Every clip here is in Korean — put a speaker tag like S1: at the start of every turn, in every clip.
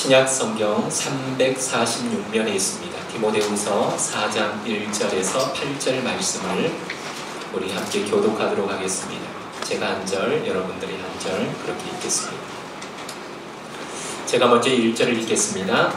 S1: 신약 성경 346면에 있습니다. 디모데후서 4장 1절에서 8절 말씀을 우리 함께 교독하도록 하겠습니다. 제가 한 절, 여러분들이 한 절 그렇게 읽겠습니다. 제가 먼저 1절을 읽겠습니다.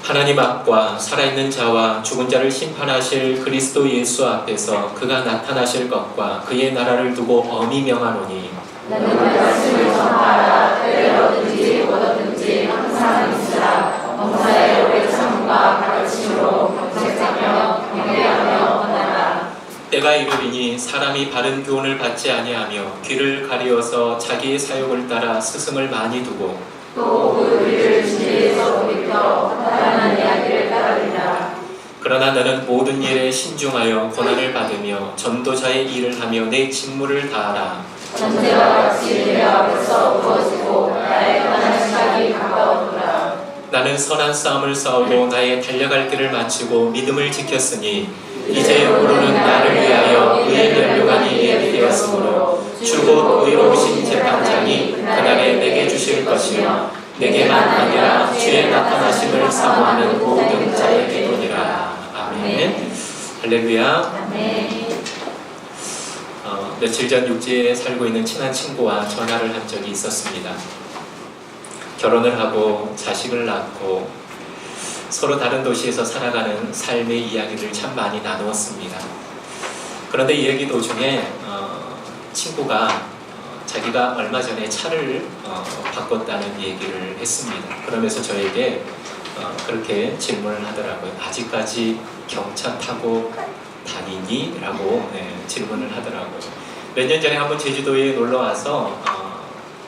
S1: 하나님 앞과 살아있는 자와 죽은 자를 심판하실 그리스도 예수 앞에서 그가 나타나실 것과 그의 나라를 두고 엄히 명하노니
S2: 너는 말씀을 전하라. 때로든지 어디든지 항상 있으라. 범사에 오래 참음과 가르침으로 경책하며 경배하며 권하라.
S1: 때가 이르리니 사람이 바른 교훈을 받지 아니하며 귀를 가리어서 자기의 사욕을 따라 스승을 많이 두고
S2: 또 그 귀를 진리에서 돌이켜 허탄한 이야기를 따르리라.
S1: 그러나 너는 모든 일에 신중하여 고난을 받으며 전도자의 일을 하며 내 직무를 다하라.
S2: 전제와 같이 내 앞에서 부어지고 나의 떠난 시각이 가까웠노라.
S1: 나는 선한 싸움을 싸우고 나의 달려갈 길을 마치고 믿음을 지켰으니 이제 오르는 나를 위하여 의의 면류관이 예비되었으므로 주곧 의로우신 재판장이 그날에 내게 주실 것이며 내게만 아니라 주의 나타나심을 사모하는 모든 자에게니라. 아멘. 할렐루야.
S2: 아멘.
S1: 며칠 전 육지에 살고 있는 친한 친구와 전화를 한 적이 있었습니다. 결혼을 하고 자식을 낳고 서로 다른 도시에서 살아가는 삶의 이야기를 참 많이 나누었습니다. 그런데 이 얘기 도중에 친구가 자기가 얼마 전에 차를 바꿨다는 얘기를 했습니다. 그러면서 저에게 그렇게 질문을 하더라고요. 아직까지 경차 타고 다니니? 라고 질문을 하더라고요. 몇 년 전에 한번 제주도에 놀러 와서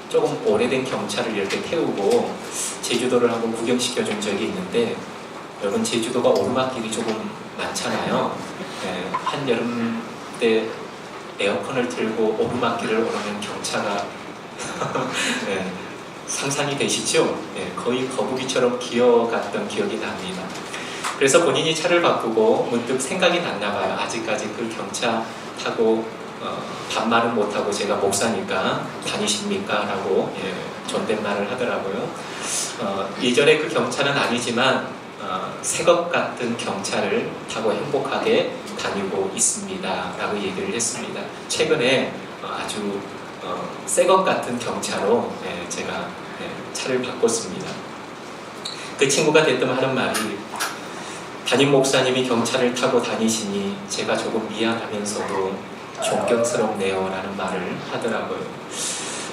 S1: 조금 오래된 경차를 이렇게 태우고 제주도를 한번 구경시켜 준 적이 있는데, 여러분 제주도가 오르막길이 조금 많잖아요. 한여름 때 에어컨을 틀고 오르막길을 오르면 경차가 상상이 되시죠? 거의 거북이처럼 기어갔던 기억이 납니다. 그래서 본인이 차를 바꾸고 문득 생각이 났나 봐요. 아직까지 그 경차 타고 반말은 못하고 제가 목사니까 다니십니까? 라고 존댓말을 하더라고요. 예전에 그 경차는 아니지만 새 것 같은 경차를 타고 행복하게 다니고 있습니다 라고 얘기를 했습니다. 최근에 아주 새 것 같은 경차로 제가 차를 바꿨습니다. 그 친구가 대뜸 하는 말이, 담임 목사님이 경차를 타고 다니시니 제가 조금 미안하면서도 존경스럽네요 라는 말을 하더라고요.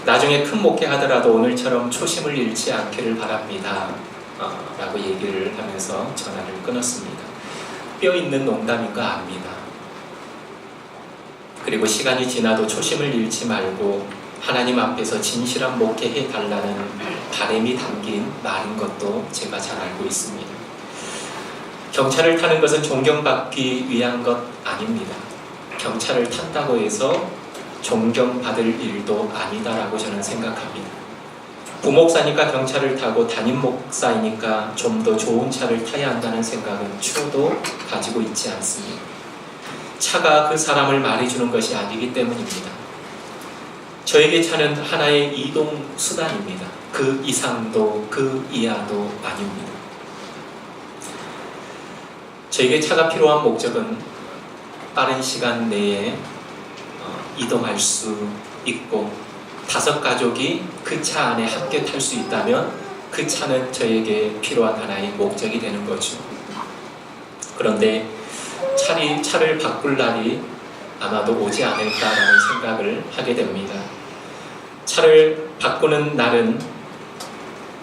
S1: 나중에 큰 목회 하더라도 오늘처럼 초심을 잃지 않기를 바랍니다 라고 얘기를 하면서 전화를 끊었습니다. 뼈있는 농담인 거 압니다. 그리고 시간이 지나도 초심을 잃지 말고 하나님 앞에서 진실한 목회해 달라는 바람이 담긴 말인 것도 제가 잘 알고 있습니다. 경차를 타는 것은 존경받기 위한 것 아닙니다. 경차를 탄다고 해서 존경받을 일도 아니다라고 저는 생각합니다. 부목사니까 경차를 타고 담임 목사이니까 좀 더 좋은 차를 타야 한다는 생각은 추호도 가지고 있지 않습니다. 차가 그 사람을 말해주는 것이 아니기 때문입니다. 저에게 차는 하나의 이동 수단입니다. 그 이상도 그 이하도 아닙니다. 저에게 차가 필요한 목적은 빠른 시간 내에 이동할 수 있고 5 가족이 그 차 안에 함께 탈 수 있다면 그 차는 저에게 필요한 하나의 목적이 되는 거죠. 그런데 차를 바꿀 날이 아마도 오지 않을까라는 생각을 하게 됩니다. 차를 바꾸는 날은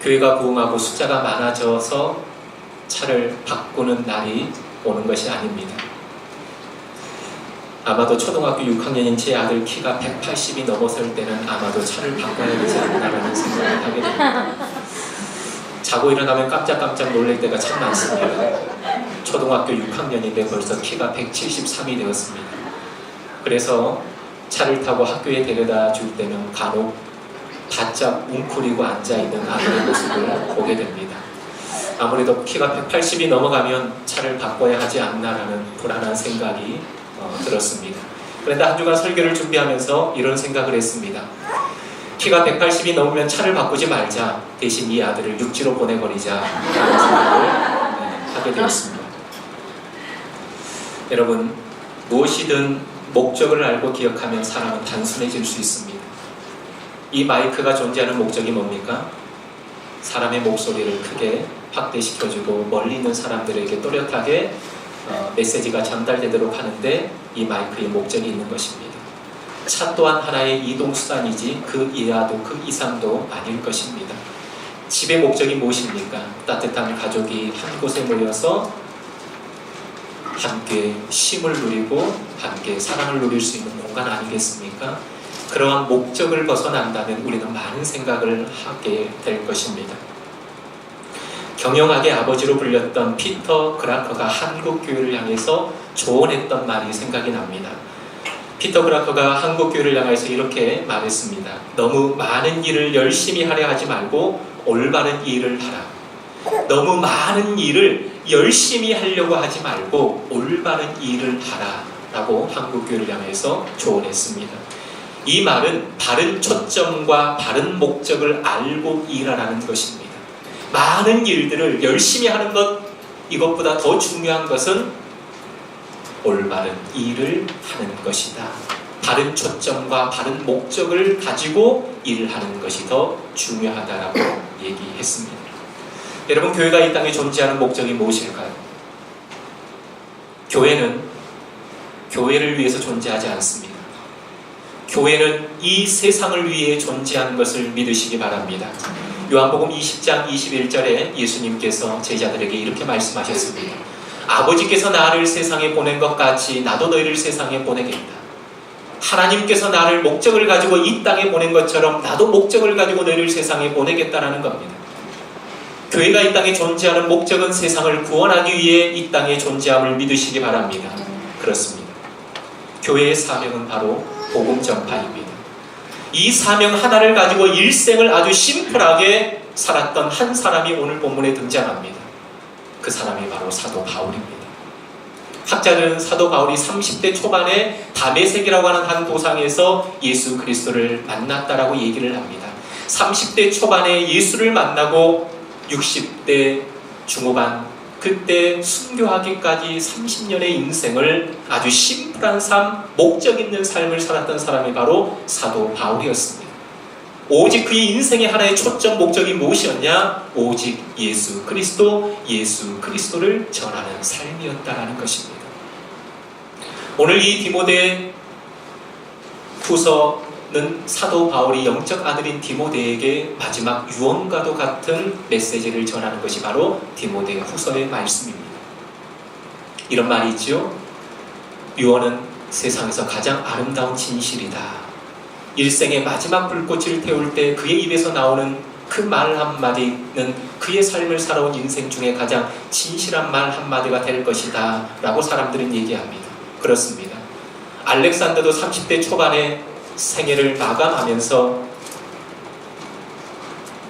S1: 교회가 부흥하고 숫자가 많아져서 차를 바꾸는 날이 오는 것이 아닙니다. 아마도 초등학교 6학년인 제 아들 키가 180이 넘어설 때는 아마도 차를 바꿔야 되지 않나라는 생각을 하게 됩니다. 자고 일어나면 깜짝깜짝 놀랄 때가 참 많습니다. 초등학교 6학년인데 벌써 키가 173이 되었습니다. 그래서 차를 타고 학교에 데려다 줄 때는 간혹 바짝 웅크리고 앉아있는 아들의 모습을 보게 됩니다. 아무래도 키가 180이 넘어가면 차를 바꿔야 하지 않나라는 불안한 생각이 들었습니다. 그런데 한 주간 설교를 준비하면서 이런 생각을 했습니다. 키가 180이 넘으면 차를 바꾸지 말자. 대신 이 아들을 육지로 보내버리자. 라는 생각을 하게 되었습니다. 여러분, 무엇이든 목적을 알고 기억하면 사람은 단순해질 수 있습니다. 이 마이크가 존재하는 목적이 뭡니까? 사람의 목소리를 크게 확대시켜주고 멀리 있는 사람들에게 또렷하게 메시지가 전달되도록 하는데 이 마이크의 목적이 있는 것입니다. 차 또한 하나의 이동수단이지 그 이하도 그 이상도 아닐 것입니다. 집의 목적이 무엇입니까? 따뜻한 가족이 한 곳에 모여서 함께 쉼을 누리고 함께 사랑을 누릴 수 있는 공간 아니겠습니까? 그러한 목적을 벗어난다면 우리는 많은 생각을 하게 될 것입니다. 경영학의 아버지로 불렸던 피터 그라커가 한국 교회를 향해서 조언했던 말이 생각이 납니다. 피터 그라커가 한국 교회를 향해서 이렇게 말했습니다. 너무 많은 일을 열심히 하려 하지 말고 올바른 일을 하라. 너무 많은 일을 열심히 하려고 하지 말고 올바른 일을 하라 라고 한국교회를 향해서 조언했습니다. 이 말은 바른 초점과 바른 목적을 알고 일하라는 것입니다. 많은 일들을 열심히 하는 것, 이것보다 더 중요한 것은 올바른 일을 하는 것이다. 바른 초점과 바른 목적을 가지고 일을 하는 것이 더 중요하다라고 얘기했습니다. 여러분, 교회가 이 땅에 존재하는 목적이 무엇일까요? 교회는 교회를 위해서 존재하지 않습니다. 교회는 이 세상을 위해 존재하는 것을 믿으시기 바랍니다. 요한복음 20장 21절에 예수님께서 제자들에게 이렇게 말씀하셨습니다. 아버지께서 나를 세상에 보낸 것 같이 나도 너희를 세상에 보내겠다. 하나님께서 나를 목적을 가지고 이 땅에 보낸 것처럼 나도 목적을 가지고 너희를 세상에 보내겠다라는 겁니다. 교회가 이 땅에 존재하는 목적은 세상을 구원하기 위해 이 땅에 존재함을 믿으시기 바랍니다. 그렇습니다. 교회의 사명은 바로 복음 전파입니다. 이 사명 하나를 가지고 일생을 아주 심플하게 살았던 한 사람이 오늘 본문에 등장합니다. 그 사람이 바로 사도 바울입니다. 학자들은 사도 바울이 30대 초반에 다메섹이라고 하는 한 도상에서 예수 그리스도를 만났다라고 얘기를 합니다. 30대 초반에 예수를 만나고 60대 중후반, 그때 순교하기까지 30년의 인생을 아주 심플한 삶, 목적 있는 삶을 살았던 사람이 바로 사도 바울이었습니다. 오직 그의 인생의 하나의 초점 목적이 무엇이었냐? 오직 예수 그리스도를 전하는 삶이었다라는 것입니다. 오늘 이 디모데 후서는 사도 바울이 영적 아들인 디모데에게 마지막 유언과도 같은 메시지를 전하는 것이 바로 디모데 후서의 말씀입니다. 이런 말이 있죠. 유언은 세상에서 가장 아름다운 진실이다. 일생의 마지막 불꽃을 태울 때 그의 입에서 나오는 그 말 한마디는 그의 삶을 살아온 인생 중에 가장 진실한 말 한마디가 될 것이다 라고 사람들은 얘기합니다. 그렇습니다. 알렉산더도 30대 초반에 생애를 마감하면서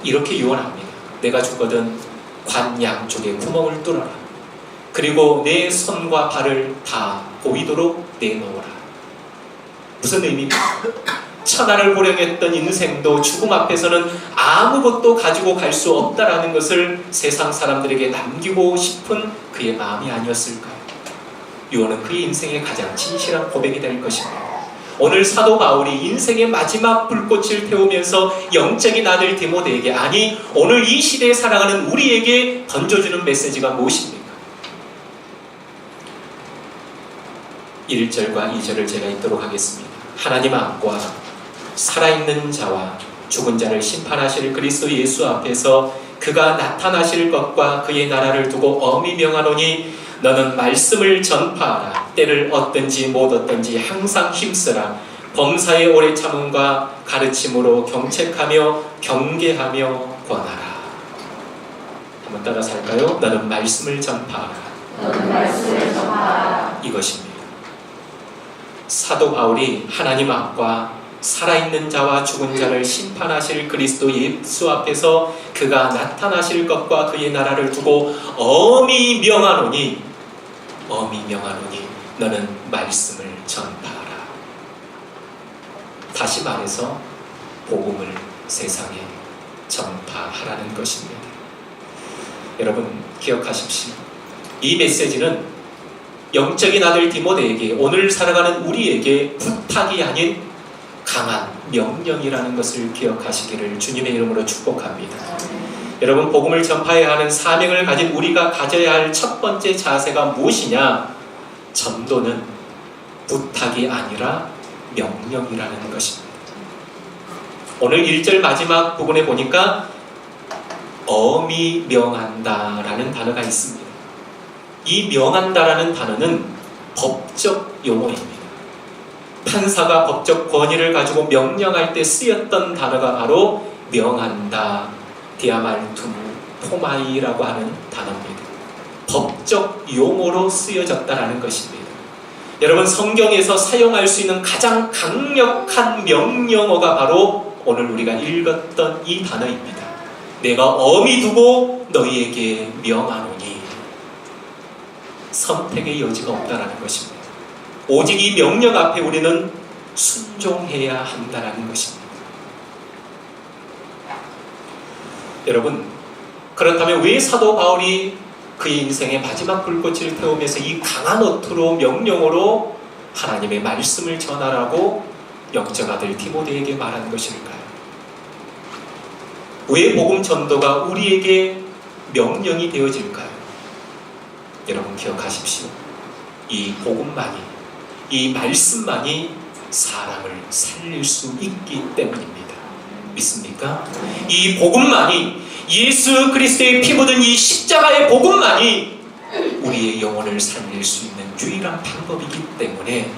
S1: 이렇게 유언합니다. 내가 죽거든 관 양쪽에 구멍을 뚫어라. 그리고 내 손과 발을 다 보이도록 내놓으라. 무슨 의미입니까? 천하를 호령했던 인생도 죽음 앞에서는 아무것도 가지고 갈 수 없다라는 것을 세상 사람들에게 남기고 싶은 그의 마음이 아니었을까요? 유언은 그의 인생의 가장 진실한 고백이 될 것입니다. 오늘 사도 바울이 인생의 마지막 불꽃을 태우면서 영적인 아들 디모데에게, 아니 오늘 이 시대에 살아가는 우리에게 던져주는 메시지가 무엇입니까? 1절과 2절을 제가 읽도록 하겠습니다. 하나님 앞과 살아있는 자와 죽은 자를 심판하실 그리스도 예수 앞에서 그가 나타나실 것과 그의 나라를 두고 엄히 명하노니 너는 말씀을 전파하라. 때를 얻든지 못 얻든지 항상 힘쓰라. 범사의 오래 참음과 가르침으로 경책하며 경계하며 권하라. 한번 따라서 할까요? 너는 말씀을 전파하라.
S2: 너는 말씀을 전파하라.
S1: 이것입니다. 사도 바울이 하나님 앞과 살아있는 자와 죽은 자를 심판하실 그리스도 예수 앞에서 그가 나타나실 것과 그의 나라를 두고 엄히 명하노니 너는 말씀을 전파하라. 다시 말해서 복음을 세상에 전파하라는 것입니다. 여러분 기억하십시오. 이 메시지는 영적인 아들 디모데에게, 오늘 살아가는 우리에게 부탁이 아닌 강한 명령이라는 것을 기억하시기를 주님의 이름으로 축복합니다. 여러분, 복음을 전파해야 하는 사명을 가진 우리가 가져야 할 첫 번째 자세가 무엇이냐? 전도는 부탁이 아니라 명령이라는 것입니다. 오늘 1절 마지막 부분에 보니까 엄히 명한다라는 단어가 있습니다. 이 명한다라는 단어는 법적 용어입니다. 판사가 법적 권위를 가지고 명령할 때 쓰였던 단어가 바로 명한다, 디아말투무, 포마이라고 하는 단어입니다. 법적 용어로 쓰여졌다라는 것입니다. 여러분, 성경에서 사용할 수 있는 가장 강력한 명령어가 바로 오늘 우리가 읽었던 이 단어입니다. 내가 엄히 두고 너희에게 명하노니. 선택의 여지가 없다라는 것입니다. 오직 이 명령 앞에 우리는 순종해야 한다는 것입니다. 여러분, 그렇다면 왜 사도 바울이 그의 인생의 마지막 불꽃을 태우면서 이 강한 어투로 명령으로 하나님의 말씀을 전하라고 영적 아들 디모데에게 말한 것일까요? 왜 복음 전도가 우리에게 명령이 되어질까요? 여러분 기억하십시오. 이 복음만이, 이 말씀만이 사람을 살릴 수 있기 때문입니다. 믿습니까? 이 복음만이, 예수 그리스도의 피 묻은 이 십자가의 복음만이 우리의 영혼을 살릴 수 있는 유일한 방법이기 때문에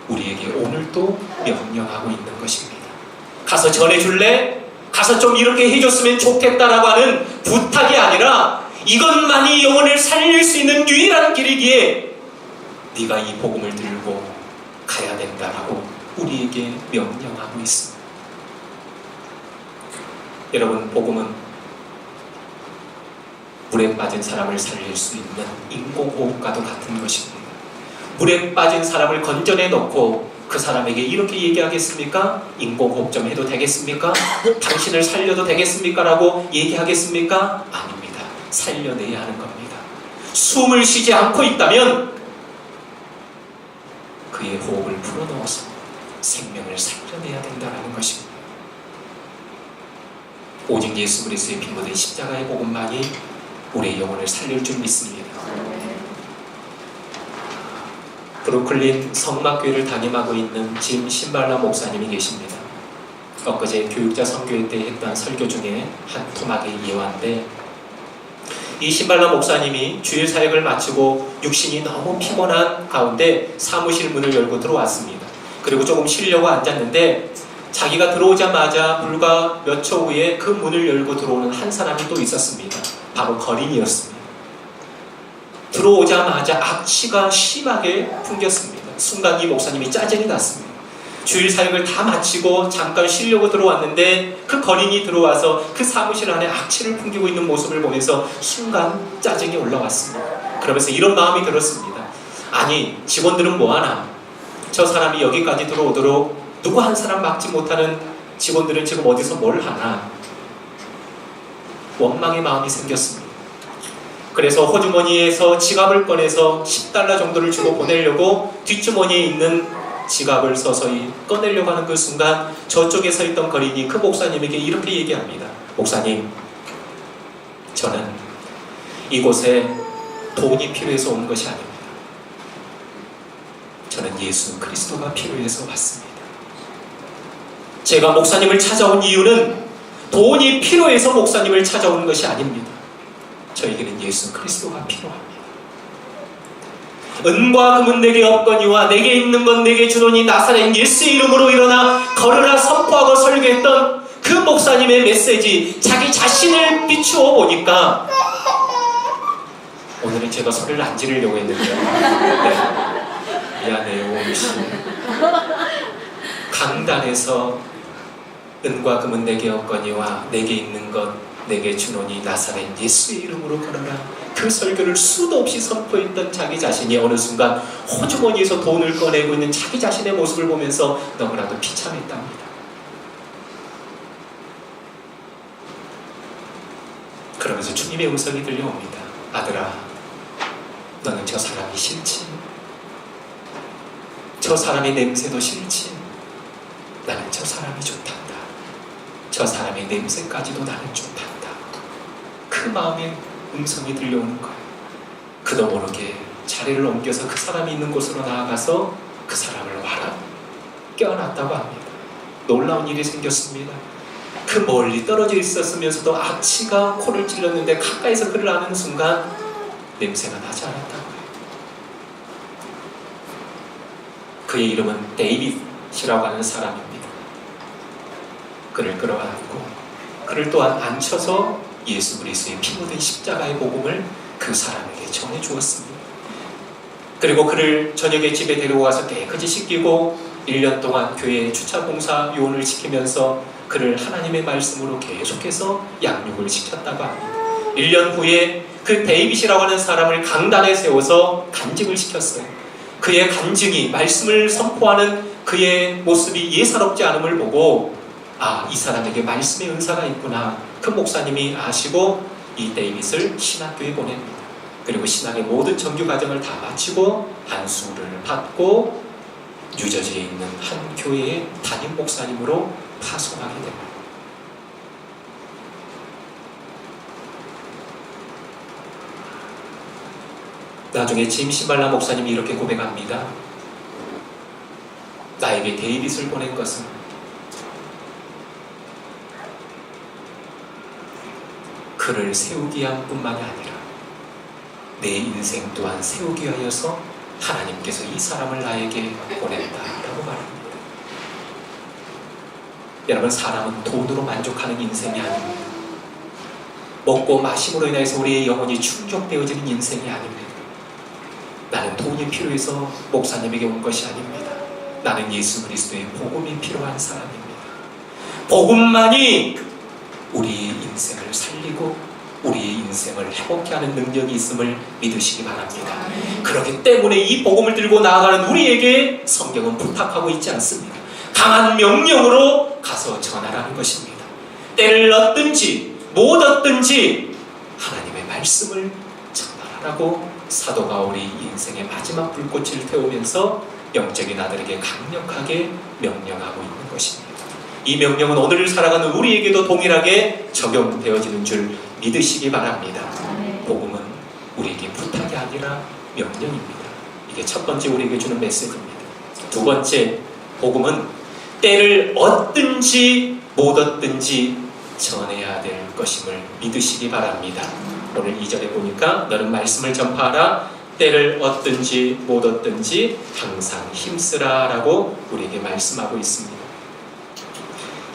S1: 우리에게 오늘도 명령하고 있는 것입니다. 가서 전해줄래? 가서 좀 이렇게 해줬으면 좋겠다라고 하는 부탁이 아니라 이것만이 영혼을 살릴 수 있는 유일한 길이기에 네가 이 복음을 들고 가야 된다라고 우리에게 명령하고 있습니다. 여러분, 복음은 물에 빠진 사람을 살릴 수 있는 인공호흡과도 같은 것입니다. 물에 빠진 사람을 건져내 놓고 그 사람에게 이렇게 얘기하겠습니까? 인공호흡 좀 해도 되겠습니까? 당신을 살려도 되겠습니까? 라고 얘기하겠습니까? 아닙니다. 살려내야 하는 겁니다. 숨을 쉬지 않고 있다면 그의 호흡을 풀어넣어서 생명을 살려내야 된다는 것입니다. 오직 예수 그리스도의 피 묻은 십자가의 복음만이 우리의 영혼을 살릴 줄 믿습니다. 브루클린 성막교회를 담임하고 있는 짐 신발라 목사님이 계십니다. 엊그제 교육자 선교회 때 했던 설교 중에 한 토막의 예화인데, 이 신발라 목사님이 주일 사역을 마치고 육신이 너무 피곤한 가운데 사무실 문을 열고 들어왔습니다. 그리고 조금 쉬려고 앉았는데 자기가 들어오자마자 불과 몇 초 후에 그 문을 열고 들어오는 한 사람이 또 있었습니다. 바로 거린이었습니다. 들어오자마자 악취가 심하게 풍겼습니다. 순간 이 목사님이 짜증이 났습니다. 주일 사역을 다 마치고 잠깐 쉬려고 들어왔는데 그 거린이 들어와서 그 사무실 안에 악취를 풍기고 있는 모습을 보면서 순간 짜증이 올라왔습니다. 그러면서 이런 마음이 들었습니다. 아니, 직원들은 뭐하나? 저 사람이 여기까지 들어오도록 누구 한 사람 막지 못하는 직원들은 지금 어디서 뭘 하나? 원망의 마음이 생겼습니다. 그래서 호주머니에서 지갑을 꺼내서 $10 정도를 주고 보내려고 뒷주머니에 있는 지갑을 서서히 꺼내려고 하는 그 순간 저쪽에 서 있던 거린이 그 목사님에게 이렇게 얘기합니다. 목사님, 저는 이곳에 돈이 필요해서 온 것이 아닙니다. 저는 예수 그리스도가 필요해서 왔습니다. 제가 목사님을 찾아온 이유는 돈이 필요해서 목사님을 찾아온 것이 아닙니다. 저에게는 예수 그리스도가 필요합니다. 은과 금은 내게 없거니와 내게 있는 건 내게 주노니 나사렛 예수의 이름으로 일어나 걸으라 선포하고 설교했던 그 목사님의 메시지, 자기 자신을 비추어 보니까, 오늘은 제가 소리를 안 지르려고 했는데요. 네. 미안해요, 오미씨. 강단에서 은과 금은 내게 없거니와 내게 있는 것 내게 주노니 나사렛 예수의 이름으로 걸어라, 그 설교를 수도 없이 선포했던 자기 자신이 어느 순간 호주머니에서 돈을 꺼내고 있는 자기 자신의 모습을 보면서 너무나도 비참했답니다. 그러면서 주님의 음성이 들려옵니다. 아들아, 너는 저 사람이 싫지? 저 사람의 냄새도 싫지? 나는 저 사람이 좋단다. 저 사람의 냄새까지도 나는 좋단다. 그 마음의 음성이 들려오는 거예요. 그도 모르게 자리를 옮겨서 그 사람이 있는 곳으로 나아가서 그 사람을 와라 껴안았다고 합니다. 놀라운 일이 생겼습니다. 그 멀리 떨어져 있었으면서도 악취가 코를 찔렀는데 가까이서 그를 안는 순간 냄새가 나지 않았다고 해요. 그의 이름은 데이빗이라고 하는 사람입니다. 그를 끌어안고 그를 또한 앉혀서 예수 그리스도의 피 묻은 십자가의 복음을 그 사람에게 전해 주었습니다. 그리고 그를 저녁에 집에 데리고 가서 깨끗이 씻기고 1년 동안 교회의 주차 봉사 요원을 지키면서 그를 하나님의 말씀으로 계속해서 양육을 시켰다고 합니다. 1년 후에 그 데이빗이라고 하는 사람을 강단에 세워서 간증을 시켰어요. 그의 간증이 말씀을 선포하는 그의 모습이 예사롭지 않음을 보고 이 사람에게 말씀의 은사가 있구나. 그 목사님이 아시고 이 데이빗을 신학교에 보냅니다. 그리고 신학의 모든 정규 과정을 다 마치고 안수를 받고 뉴저지에 있는 한 교회의 담임 목사님으로 파송하게 됩니다. 나중에 짐시 발라 목사님이 이렇게 고백합니다. 나에게 데이빗을 보낸 것은 그를 세우기 위한 뿐만이 아니라 내 인생 또한 세우기 위하여서 하나님께서 이 사람을 나에게 보냈다라고 말합니다. 여러분, 사람은 돈으로 만족하는 인생이 아닙니다. 먹고 마심으로 인해서 우리의 영혼이 충족되어지는 인생이 아닙니다. 나는 돈이 필요해서 목사님에게 온 것이 아닙니다. 나는 예수 그리스도의 복음이 필요한 사람입니다. 복음만이 우리의 인생을 살리고 우리의 인생을 회복케 하는 능력이 있음을 믿으시기 바랍니다. 그렇기 때문에 이 복음을 들고 나아가는 우리에게 성경은 부탁하고 있지 않습니다. 강한 명령으로 가서 전하라는 것입니다. 때를 얻든지 못 얻든지 하나님의 말씀을 전하라고 사도 바울이 인생의 마지막 불꽃을 태우면서 영적인 아들에게 강력하게 명령하고 있는 것입니다. 이 명령은 오늘 살아가는 우리에게도 동일하게 적용되어지는 줄 믿으시기 바랍니다. 복음은 우리에게 부탁이 아니라 명령입니다. 이게 첫 번째 우리에게 주는 메시지입니다. 두 번째, 복음은 때를 얻든지 못 얻든지 전해야 될 것임을 믿으시기 바랍니다. 오늘 2절에 보니까 너는 말씀을 전파하라. 때를 얻든지 못 얻든지 항상 힘쓰라 라고 우리에게 말씀하고 있습니다.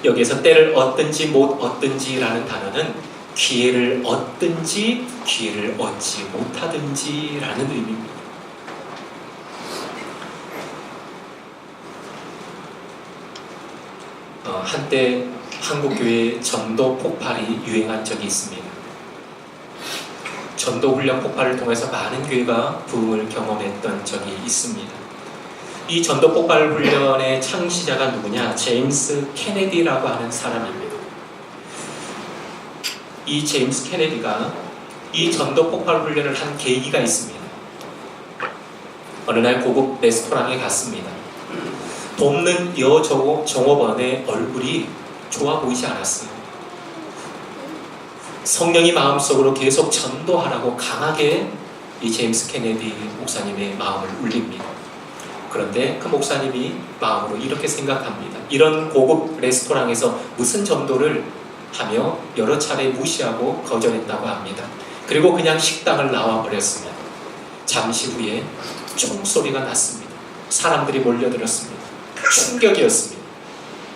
S1: 여기에서 때를 얻든지 못 얻든지 라는 단어는 기회를 얻든지 기회를 얻지 못하든지 라는 의미입니다. 한때 한국교회에 전도 폭발이 유행한 적이 있습니다. 전도 훈련 폭발을 통해서 많은 교회가 부흥을 경험했던 적이 있습니다. 이 전도 폭발 훈련의 창시자가 누구냐? 제임스 케네디라고 하는 사람입니다. 이 제임스 케네디가 이 전도 폭발 훈련을 한 계기가 있습니다. 어느 날 고급 레스토랑에 갔습니다. 돕는 여 종업원의 얼굴이 좋아 보이지 않았어요. 성령이 마음속으로 계속 전도하라고 강하게 이 제임스 케네디 목사님의 마음을 울립니다. 그런데 그 목사님이 마음으로 이렇게 생각합니다. 이런 고급 레스토랑에서 무슨 전도를 하며 여러 차례 무시하고 거절했다고 합니다. 그리고 그냥 식당을 나와 버렸습니다. 잠시 후에 총소리가 났습니다. 사람들이 몰려들었습니다. 충격이었습니다.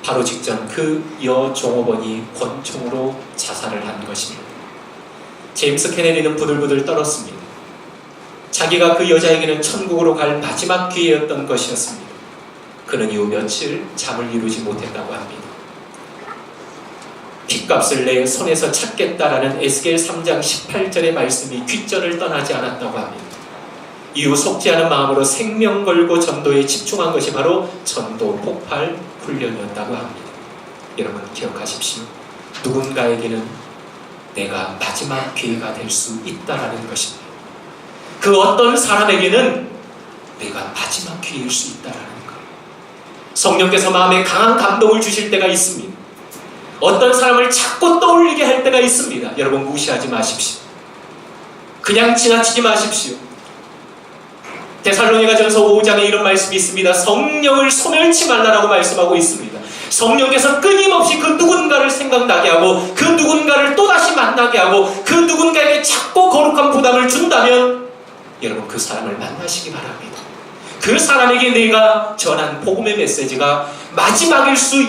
S1: 바로 직전 그 여종업원이 권총으로 자살을 한 것입니다. 제임스 케네디는 부들부들 떨었습니다. 자기가 그 여자에게는 천국으로 갈 마지막 기회였던 것이었습니다. 그는 이후 며칠 잠을 이루지 못했다고 합니다. 핏값을 내 손에서 찾겠다라는 에스겔 3장 18절의 말씀이 귓전을 떠나지 않았다고 합니다. 이후 속지 않은 마음으로 생명 걸고 전도에 집중한 것이 바로 전도 폭발 훈련이었다고 합니다. 여러분 기억하십시오. 누군가에게는 내가 마지막 기회가 될 수 있다라는 것입니다. 그 어떤 사람에게는 내가 마지막 기회일 수 있다라는 거예요. 성령께서 마음에 강한 감동을 주실 때가 있습니다. 어떤 사람을 자꾸 떠올리게 할 때가 있습니다. 여러분 무시하지 마십시오. 그냥 지나치지 마십시오. 데살로니가전서 5장에 이런 말씀이 있습니다. 성령을 소멸치 말라라고 말씀하고 있습니다. 성령께서 끊임없이 그 누군가를 생각나게 하고 그 누군가를 또다시 만나게 하고 그 누군가에게 자꾸 거룩한 부담을 준다면 여러분 그 사람을 만나시기 바랍니다. 그 사람에게 내가 전한 복음의 메시지가 마지막일 수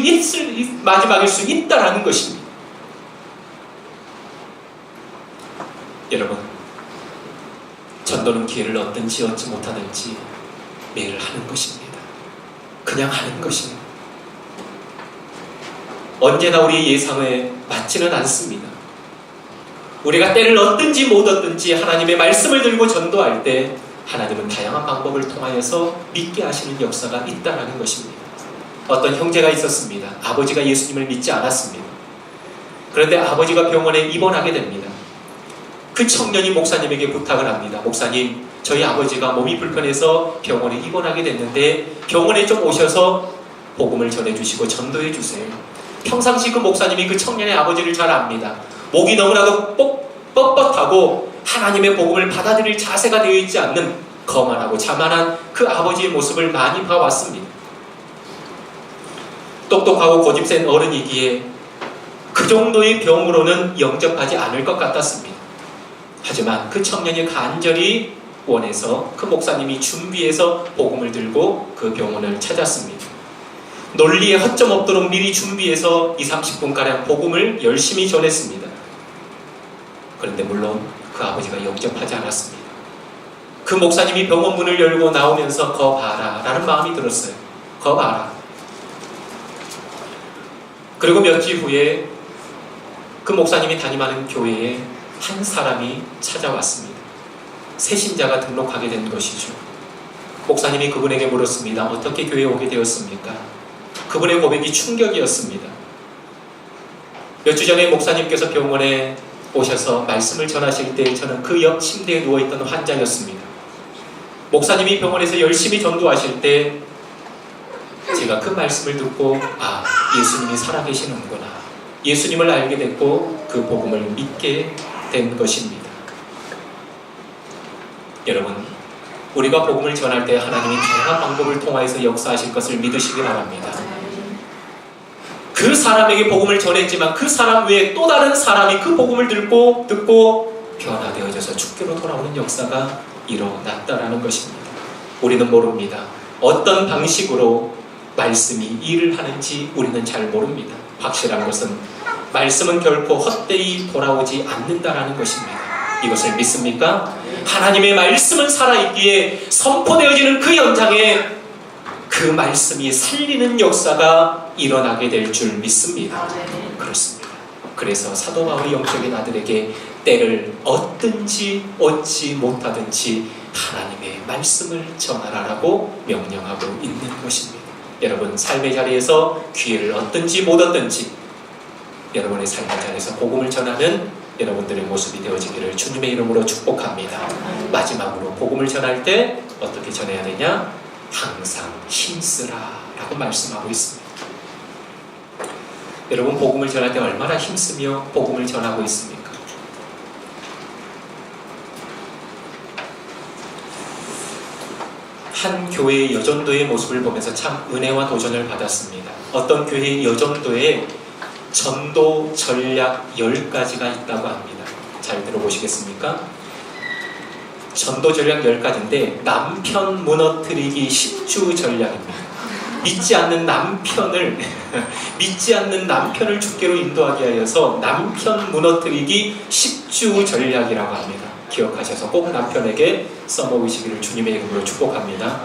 S1: 있다라는 것입니다. 여러분, 전도는 기회를 얻든지 얻지 못하든지 매일 하는 것입니다. 그냥 하는 것입니다. 언제나 우리의 예상에 맞지는 않습니다. 우리가 때를 얻든지 못 얻든지 하나님의 말씀을 들고 전도할 때 하나님은 다양한 방법을 통하여서 믿게 하시는 역사가 있다는 것입니다. 어떤 형제가 있었습니다. 아버지가 예수님을 믿지 않았습니다. 그런데 아버지가 병원에 입원하게 됩니다. 그 청년이 목사님에게 부탁을 합니다. 목사님, 저희 아버지가 몸이 불편해서 병원에 입원하게 됐는데 병원에 좀 오셔서 복음을 전해주시고 전도해 주세요. 평상시 그 목사님이 그 청년의 아버지를 잘 압니다. 목이 너무나도 뻣뻣하고 하나님의 복음을 받아들일 자세가 되어 있지 않는 거만하고 자만한 그 아버지의 모습을 많이 봐왔습니다. 똑똑하고 고집센 어른이기에 그 정도의 병으로는 영접하지 않을 것 같았습니다. 하지만 그 청년이 간절히 원해서 그 목사님이 준비해서 복음을 들고 그 병원을 찾았습니다. 논리에 허점 없도록 미리 준비해서 20-30분가량 복음을 열심히 전했습니다. 그런데 물론 그 아버지가 영접하지 않았습니다. 그 목사님이 병원 문을 열고 나오면서 거 봐라 라는 마음이 들었어요. 거 봐라. 그리고 몇 주 후에 그 목사님이 담임하는 교회에 한 사람이 찾아왔습니다. 새신자가 등록하게 된 것이죠. 목사님이 그분에게 물었습니다. 어떻게 교회에 오게 되었습니까? 그분의 고백이 충격이었습니다. 몇 주 전에 목사님께서 병원에 오셔서 말씀을 전하실 때 저는 그 옆 침대에 누워있던 환자였습니다. 목사님이 병원에서 열심히 전도하실 때 제가 그 말씀을 듣고 예수님이 살아계시는구나. 예수님을 알게 됐고 그 복음을 믿게 된 것입니다. 여러분, 우리가 복음을 전할 때 하나님이 다양한 방법을 통하여서 역사하실 것을 믿으시기 바랍니다. 그 사람에게 복음을 전했지만 그 사람 외에 또 다른 사람이 그 복음을 듣고 변화되어져서 주께로 돌아오는 역사가 일어났다라는 것입니다. 우리는 모릅니다. 어떤 방식으로 말씀이 일을 하는지 우리는 잘 모릅니다. 확실한 것은 말씀은 결코 헛되이 돌아오지 않는다라는 것입니다. 이것을 믿습니까? 하나님의 말씀은 살아있기에 선포되어지는 그 현장에 그 말씀이 살리는 역사가 일어나게 될 줄 믿습니다. 그렇습니다. 그래서 사도 바울이 영적인 아들에게 때를 얻든지 얻지 못하든지 하나님의 말씀을 전하라라고 명령하고 있는 것입니다. 여러분, 삶의 자리에서 기회를 얻든지 못 얻든지 여러분의 삶의 자리에서 복음을 전하는 여러분들의 모습이 되어지기를 주님의 이름으로 축복합니다. 마지막으로 복음을 전할 때 어떻게 전해야 되냐? 항상 힘쓰라 라고 말씀하고 있습니다. 여러분, 복음을 전할 때 얼마나 힘쓰며 복음을 전하고 있습니까? 한 교회의 여전도의 모습을 보면서 참 은혜와 도전을 받았습니다. 어떤 교회의 여전도에 전도 전략 10가지가 있다고 합니다. 잘 들어보시겠습니까? 전도 전략 10가지인데 남편 무너뜨리기 10주 전략입니다. 믿지 않는 남편을 주께로 인도하게 하여서 남편 무너뜨리기 10주 전략이라고 합니다. 기억하셔서 꼭 남편에게 써먹으시기를 주님의 이름으로 축복합니다.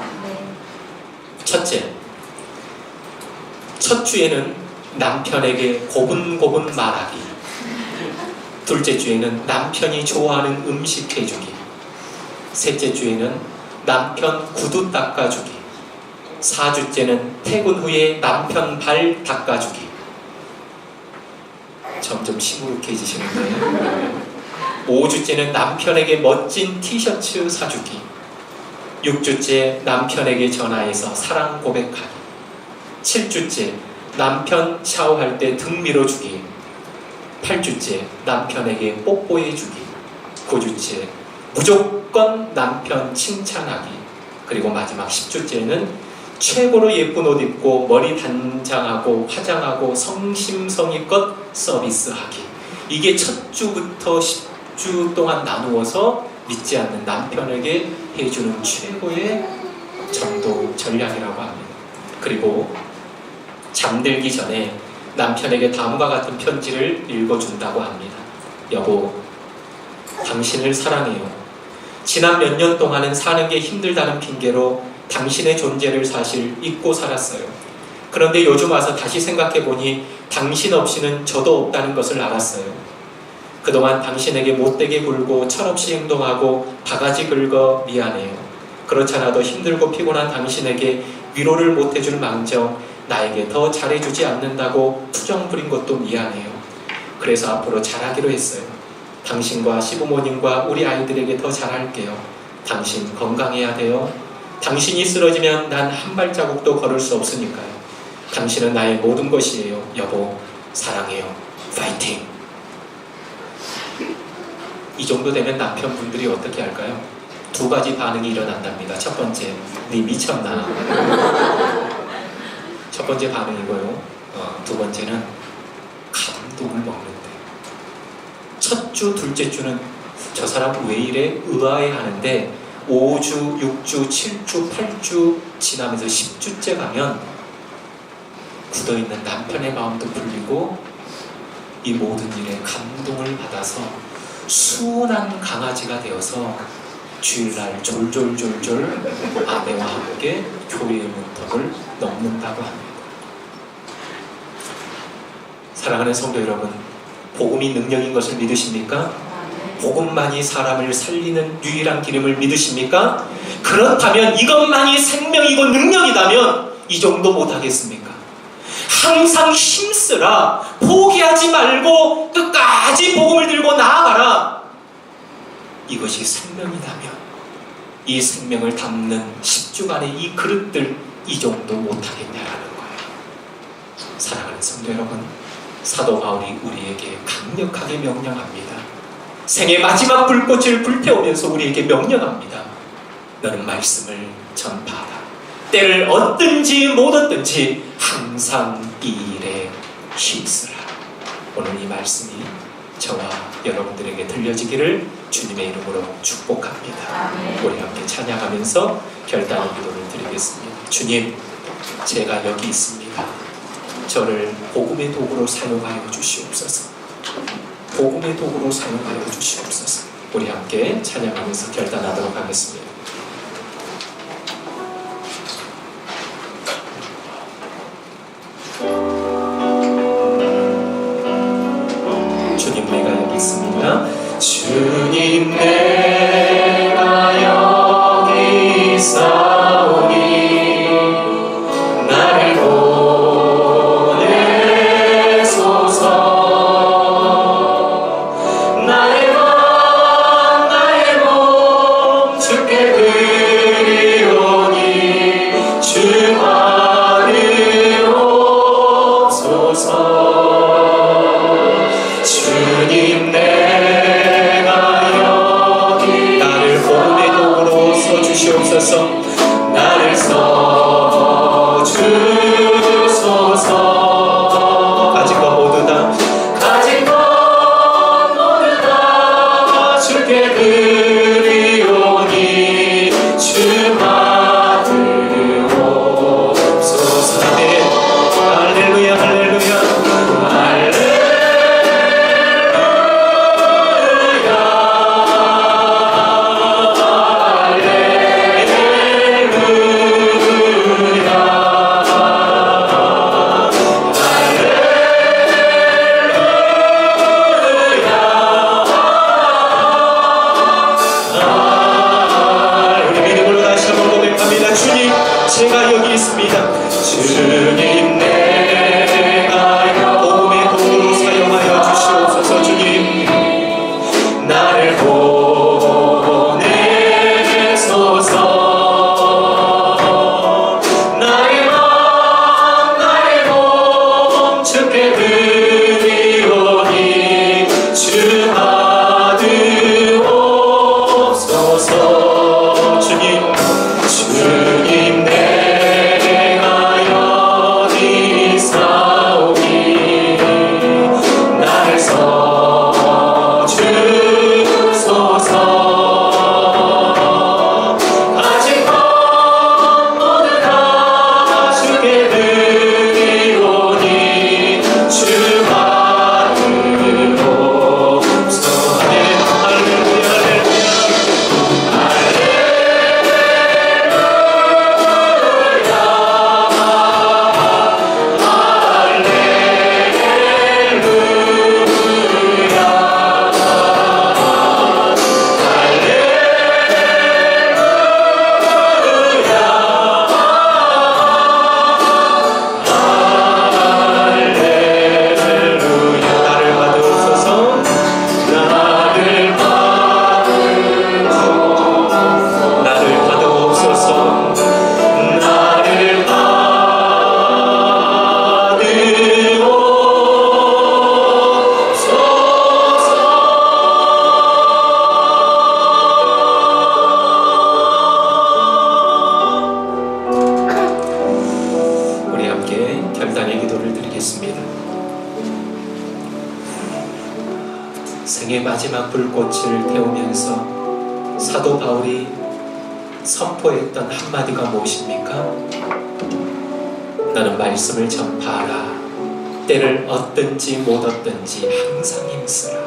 S1: 첫째, 첫 주에는 남편에게 고분고분 말하기. 둘째 주에는 남편이 좋아하는 음식 해주기. 셋째 주에는 남편 구두 닦아주기. 4주째는 퇴근 후에 남편 발 닦아주기. 점점 시무룩해지시는데 5주째는 남편에게 멋진 티셔츠 사주기. 6주째 남편에게 전화해서 사랑 고백하기. 7주째 남편 샤워할 때 등 밀어주기. 8주째 남편에게 뽀뽀해주기. 9주째 무조건 남편 칭찬하기. 그리고 마지막 10주째는 최고로 예쁜 옷 입고 머리 단장하고 화장하고 성심성의껏 서비스하기. 이게 첫 주부터 10주 동안 나누어서 믿지 않는 남편에게 해주는 최고의 전도 전략이라고 합니다. 그리고 잠들기 전에 남편에게 다음과 같은 편지를 읽어준다고 합니다. 여보, 당신을 사랑해요. 지난 몇 년 동안은 사는 게 힘들다는 핑계로 당신의 존재를 사실 잊고 살았어요. 그런데 요즘 와서 다시 생각해보니 당신 없이는 저도 없다는 것을 알았어요. 그동안 당신에게 못되게 굴고 철없이 행동하고 바가지 긁어 미안해요. 그렇잖아도 힘들고 피곤한 당신에게 위로를 못해줄 망정 나에게 더 잘해주지 않는다고 투정 부린 것도 미안해요. 그래서 앞으로 잘하기로 했어요. 당신과 시부모님과 우리 아이들에게 더 잘할게요. 당신 건강해야 돼요. 당신이 쓰러지면 난 한 발자국도 걸을 수 없으니까요. 당신은 나의 모든 것이에요. 여보, 사랑해요. 파이팅! 이 정도 되면 남편분들이 어떻게 할까요? 두 가지 반응이 일어난답니다. 첫 번째, 네 미쳤나? 첫 번째 반응이고요. 두 번째는 감동을 먹는데. 첫 주, 둘째 주는 저 사람 왜 이래? 의아해 하는데 5주, 6주, 7주, 8주 지나면서 10주째 가면 굳어있는 남편의 마음도 풀리고 이 모든 일에 감동을 받아서 순한 강아지가 되어서 주일날 졸졸졸졸 아내와 함께 교회의 문턱을 넘는다고 합니다. 사랑하는 성도 여러분, 복음이 능력인 것을 믿으십니까? 복음만이 사람을 살리는 유일한 기름을 믿으십니까? 그렇다면 이것만이 생명이고 능력이라면 이 정도 못하겠습니까? 항상 힘쓰라. 포기하지 말고 끝까지 복음을 들고 나아가라. 이것이 생명이라면 이 생명을 담는 10주간의 이 그릇들 이 정도 못하겠냐라는 거예요. 사랑하는 성도 여러분, 사도 바울이 우리에게 강력하게 명령합니다. 생의 마지막 불꽃을 불태우면서 우리에게 명령합니다. 너는 말씀을 전파하라. 때를 얻든지 못 얻든지 항상 이 일에 힘쓰라. 오늘 이 말씀이 저와 여러분들에게 들려지기를 주님의 이름으로 축복합니다. 우리 함께 찬양하면서 결단의 기도를 드리겠습니다. 주님, 제가 여기 있습니다. 저를 복음의 도구로 사용하여 주시옵소서. 복음의 도구로 사용하여 주시옵소서. 우리 함께 찬양하면서 결단하도록 하겠습니다. 주님, 내가 여기 있습니다. 주님, 내가 여기 있사오니 나를 보내소서. 나의 맘 나의 몸 주께 드리오니 주 받으옵소서. 주님, 내가 여기 나를 복음의 도구로 써주시옵소서. 나를 써주소서. 가진 것 모두 다 가진 것 모두 다 주께 드리오니 주 받으옵소서. 아멘. 할렐루야 할렐루야 보내소서. 나의 맘 나의 몸 주께 드리오니 주 받으옵소서. 주님 내가 여기 사오니 나를 서주소서. 가진 것 모두 다 주께 드리오니 주 받으옵소서. 할렐루야 나를 받으옵소서. 나를 받으옵소서. 나를 받으옵소서. 우리 함께 결단의 기도를 드리겠습니다. 생의 마지막 불꽃을 태우면서 사도 바울이 선포했던 한마디가 무엇입니까? 너는 말씀을 전파하라. 때를 얻든지 못 얻든지 항상 힘쓰라.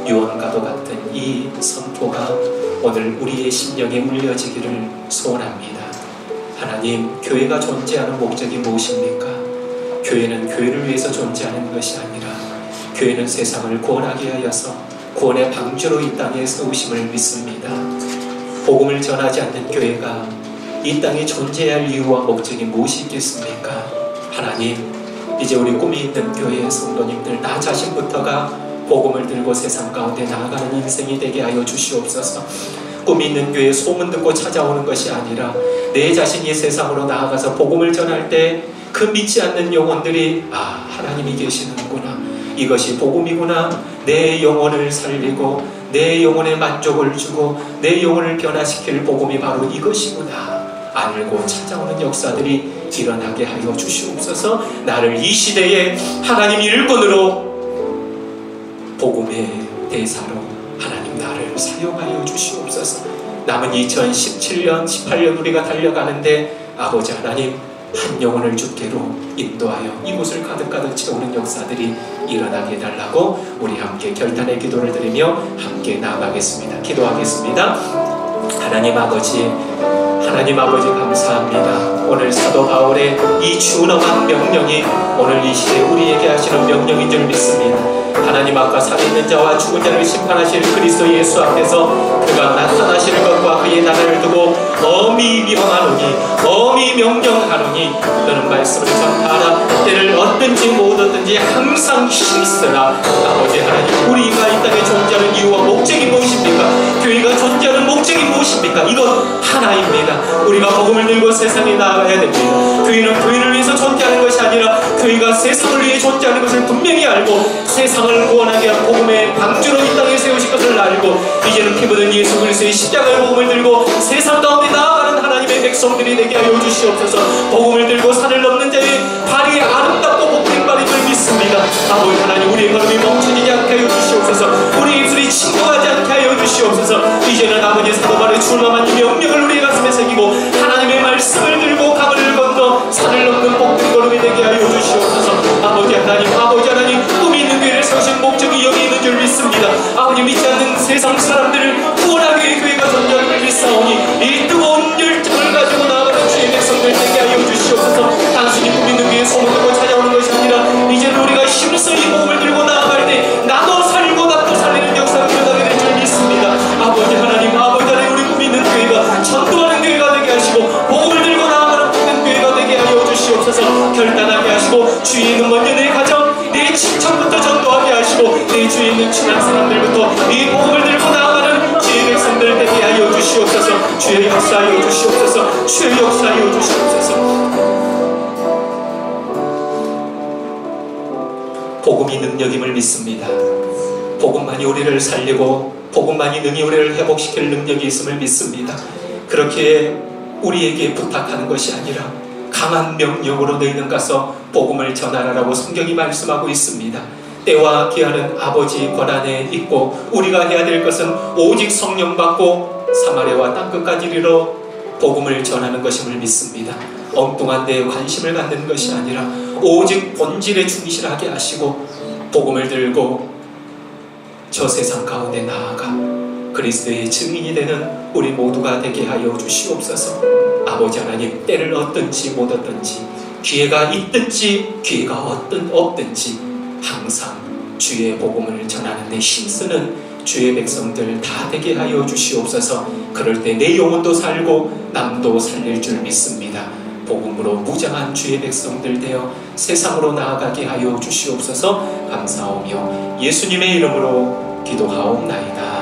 S1: 유언과도 같은 이 선포가 오늘 우리의 심령에 울려지기를 소원합니다. 하나님, 교회가 존재하는 목적이 무엇입니까? 교회는 교회를 위해서 존재하는 것이 아니라 교회는 세상을 구원하게 하여서 구원의 방주로 이 땅에 세우심을 믿습니다. 복음을 전하지 않는 교회가 이 땅에 존재해야 할 이유와 목적이 무엇이 있겠습니까? 하나님, 이제 우리 꿈이 있는 교회의 성도님들 나 자신부터가 복음을 들고 세상 가운데 나아가는 인생이 되게 하여 주시옵소서. 꿈이 있는 교회에 소문 듣고 찾아오는 것이 아니라 내 자신이 세상으로 나아가서 복음을 전할 때 그 믿지 않는 영혼들이 하나님이 계시는구나, 이것이 복음이구나, 내 영혼을 살리고 내 영혼에 만족을 주고 내 영혼을 변화시킬 복음이 바로 이것이구나 알고 찾아오는 역사들이 일어나게 하여 주시옵소서. 나를 이 시대에 하나님 일꾼으로 복음의 대사로 하나님 나를 사용하여 주시옵소서. 남은 2017년 18년 우리가 달려가는데 아버지 하나님 한 영혼을 주께로 인도하여 이곳을 가득가득 채우는 역사들이 일어나게 해달라고 우리 함께 결단의 기도를 드리며 함께 나아가겠습니다. 기도하겠습니다. 하나님 아버지 감사합니다. 오늘 사도 바울의 이 준엄한 명령이 오늘 이 시대에 우리에게 하시는 명령인 줄 믿습니다. 하나님, 아까 살아있는 자와 죽은 자를 심판하실 그리스도 예수 앞에서 그가 나타나시는 것과 그의 나라를 두고 엄히 명하노니 엄히 명령하노니 너는 말씀을 전파하라. 때를 얻든지 못 얻든지 항상 힘쓰라. 아버지 하나님, 우리가 이 땅에 존재하는 이유와 목적이 무엇입니까? 교회가 존재하는 목적이 무엇입니까? 이건 하나입니다. 우리가 복음을 들고 세상에 나아가야 됩니다. 교회는 교회를 위해서 존재하는 것이 아니라 교회가 세상을 위해 존재하는 것을 분명히 알고 세상을 구원하게 한 복음의 방주로 이 땅에 세우실 것을 알고 이제는 피 묻은 예수 그리스도의 십자가의 복음을 들고 세상 가운데 나아가는 하나님의 백성들이 되게 하여 주시옵소서. 복음을 들고 산을 넘는 자의 발이 아름답고 복된 발인 줄 믿습니다. 아버지 하나님, 우리의 걸음이 멈추지 않게 하여 주시옵소서. 우리 입술이 침묵하지 않게 하여 주시옵소서. 이제는 아버지 사도 바울의 준엄한 이 명령을 우리의 가슴에 새기고 하나님의 말씀을 들고 강을 건너 산을 넘는 복된 걸음이 되게 하여 주시옵소서. 아버지 하나님 꿈이 있는 교회를 세우신 목적이 여기 있는 줄 믿습니다. 아버지, 믿지 않는 세상 사람들을 구원하기 위해 교회가 존재하는 줄 믿사오니 이 뜨거운 열정을 가지고 나아가는 주의 백성들 되게 하여 주시옵소서. 단순히 꿈 있는 교회에 소문 듣고 찾아오는 것이 아니라 이제는 우리가 힘써 이 복음을 들고 나아갈 때 나도 살고 나도 살리는 역사가 일어나게 될 줄 믿습니다. 아버지 하나님, 우리 꿈 있는 교회가 전도하는 교회가 되게 하시고 복음을 들고 나아가는 복된 교회가 되게 하여 주시옵소서. 결단하게 하시고 주위에 있는 먼저 내 가정 내 친척부터 전도하게 하시고 내 주위에 있는 친한 사람들부터 이 복음을 능력임을 믿습니다. 복음만이 우리를 살리고 복음만이 능히 우리를 회복시킬 능력이 있음을 믿습니다. 그렇게 우리에게 부탁하는 것이 아니라 강한 명령으로 너희는 가서 복음을 전하라라고 성경이 말씀하고 있습니다. 때와 기한은 아버지 권한에 있고 우리가 해야 될 것은 오직 성령 받고 사마리아와 땅끝까지 이르러 복음을 전하는 것임을 믿습니다. 엉뚱한 데에 관심을 갖는 것이 아니라 오직 본질에 충실하게 하시고 복음을 들고 저 세상 가운데 나아가 그리스도의 증인이 되는 우리 모두가 되게 하여 주시옵소서. 아버지 하나님, 때를 얻든지 못 얻든지, 기회가 있든지 기회가 없든지 항상 주의 복음을 전하는 데 힘쓰는 주의 백성들 다 되게 하여 주시옵소서. 그럴 때 내 영혼도 살고 남도 살릴 줄 믿습니다. 복음으로 무장한 주의 백성들 되어 세상으로 나아가게 하여 주시옵소서. 감사하며 예수님의 이름으로 기도하옵나이다.